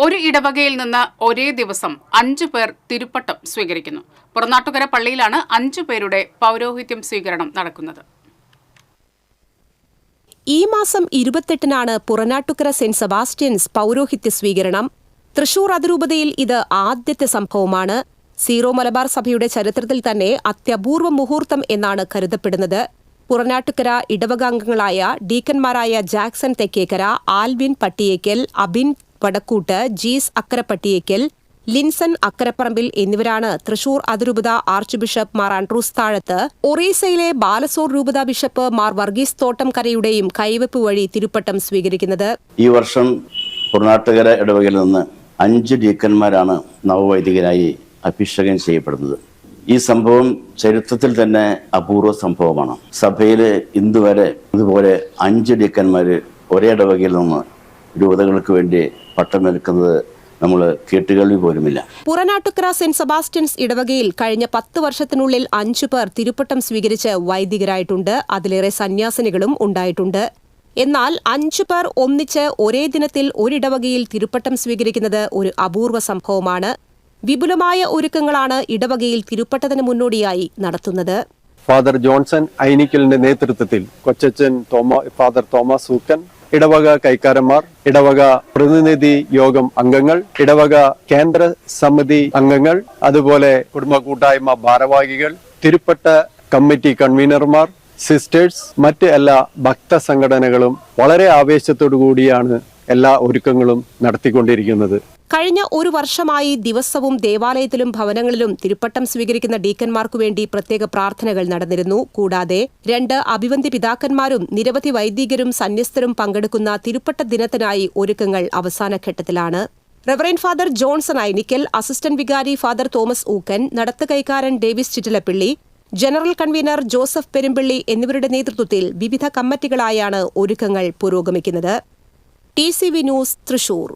ഒരു ഇടവകയിൽ നിന്ന് ഒരേ ദിവസം 5 പേർ തിരുപ്പട്ടം സ്വീകരിക്കുന്നു. പുറനാട്ടുകര പള്ളിയിലാണ് 5 പേരുടെ പൗരോഹിത്യം സ്വീകരണം നടക്കുന്നത്. ഈ മാസം 28-നാണ് പുറനാട്ടുകര സെന്റ് സെബാസ്റ്റ്യൻസ് പൗരോഹിത്യ സ്വീകരണം. തൃശൂർ അതിരൂപതയിൽ ഇത് ആദ്യത്തെ സംഭവമാണ്. സീറോ മലബാർ സഭയുടെ ചരിത്രത്തിൽ തന്നെ അത്യപൂർവ മുഹൂർത്തം എന്നാണ് കരുതപ്പെടുന്നത്. പുറനാട്ടുകര ഇടവകാംഗങ്ങളായ ഡീക്കന്മാരായ ജാക്സൺ തെക്കേക്കര, ആൽവിൻ പട്ടിയേക്കൽ, അബിൻ വടക്കൂട്ട്, ജീസ് അക്കരപ്പട്ടിയേക്കൽ, ലിൻസൺ അക്കരപ്പറമ്പിൽ എന്നിവരാണ് തൃശൂർ അതിരൂപത ആർച്ച് ബിഷപ്പ് മാർ ആൻഡ്രൂസ് താഴത്ത്, ഒറീസയിലെ ബാലസോർ രൂപത ബിഷപ്പ് മാർ വർഗീസ് തോട്ടംകരയുടെയും കൈവെപ്പ് വഴി തിരുപ്പട്ടം സ്വീകരിക്കുന്നത്. ഈ വർഷം പുറനാട്ടുകര ഇടവകയിൽ നിന്ന് 5 ഡീക്കന്മാരാണ് നവവൈദികരായി അഭിഷേകം ചെയ്യപ്പെടുന്നത്. ഈ സംഭവം ചരിത്രത്തിൽ തന്നെ അപൂർവ സംഭവമാണ്. സഭയിൽ ഇന്നുവരെ ഇതുപോലെ 5 ഡീക്കന്മാർ ഒരേ ഇടവകയിൽ നിന്ന് രൂപതകൾക്ക് വേണ്ടി പട്ടമേൽക്കുന്നത് നമ്മൾ കേട്ടുകേൾവി പോലുമില്ല. പുറനാട്ടുകര സെന്റ് സെബാസ്റ്റ്യൻസ് ഇടവകയിൽ കഴിഞ്ഞ 10 വർഷത്തിനുള്ളിൽ 5 പേർ തിരുപ്പട്ടം സ്വീകരിച്ച് വൈദികരായിട്ടുണ്ട്. അതിലേറെ സന്യാസിനികളും ഉണ്ടായിട്ടുണ്ട്. എന്നാൽ 5 പേർ ഒന്നിച്ച് ഒരേ ദിനത്തിൽ ഒരിടവകയിൽ തിരുപ്പട്ടം സ്വീകരിക്കുന്നത് ഒരു അപൂർവ സംഭവമാണ്. വിപുലമായ ഒരുക്കങ്ങളാണ് ഇടവകയിൽ തിരുപ്പട്ടത്തിന് മുന്നോടിയായി നടത്തുന്നത്. ഫാദർ ജോൺസൺ ഐനിക്കലിന്റെ നേതൃത്വത്തിൽ കൊച്ചച്ചൻ ഫാദർ തോമസ് ഊക്കൻ, ഇടവക കൈക്കാരന്മാർ, ഇടവക പ്രതിനിധി യോഗം അംഗങ്ങൾ, ഇടവക കേന്ദ്ര സമിതി അംഗങ്ങൾ, അതുപോലെ കുടുംബ കൂട്ടായ്മ ഭാരവാഹികൾ, തിരുപ്പട്ട കമ്മിറ്റി കൺവീനർമാർ, സിസ്റ്റേഴ്സ്, മറ്റ് എല്ലാ ഭക്ത സംഘടനകളും വളരെ ആവേശത്തോടു കൂടിയാണ് എല്ലാ ഒരുക്കങ്ങളും നടത്തിക്കൊണ്ടിരിക്കുന്നത്. കഴിഞ്ഞ ഒരു വർഷമായി ദിവസവും ദേവാലയത്തിലും ഭവനങ്ങളിലും തിരുപ്പട്ടം സ്വീകരിക്കുന്ന ഡീക്കന്മാർക്കു വേണ്ടി പ്രത്യേക പ്രാർത്ഥനകൾ നടന്നിരുന്നു. കൂടാതെ 2 അഭിവന്ദ്യ പിതാക്കന്മാരും നിരവധി വൈദികരും സന്യസ്തരും പങ്കെടുക്കുന്ന തിരുപ്പട്ട ദിനത്തിനായി ഒരുക്കങ്ങൾ അവസാനഘട്ടത്തിലാണ്. Reverend father Johnson Ainikkal, assistant വികാരി ഫാദർ തോമസ് ഊക്കൻ, നടത്ത് കൈക്കാരൻ Davis Chittilappilly, general convener Joseph Perumpilly എന്നിവരുടെ നേതൃത്വത്തിൽ വിവിധ കമ്മിറ്റികളായാണ് ഒരുക്കങ്ങൾ പുരോഗമിക്കുന്നത്. TCV news, Thrissur.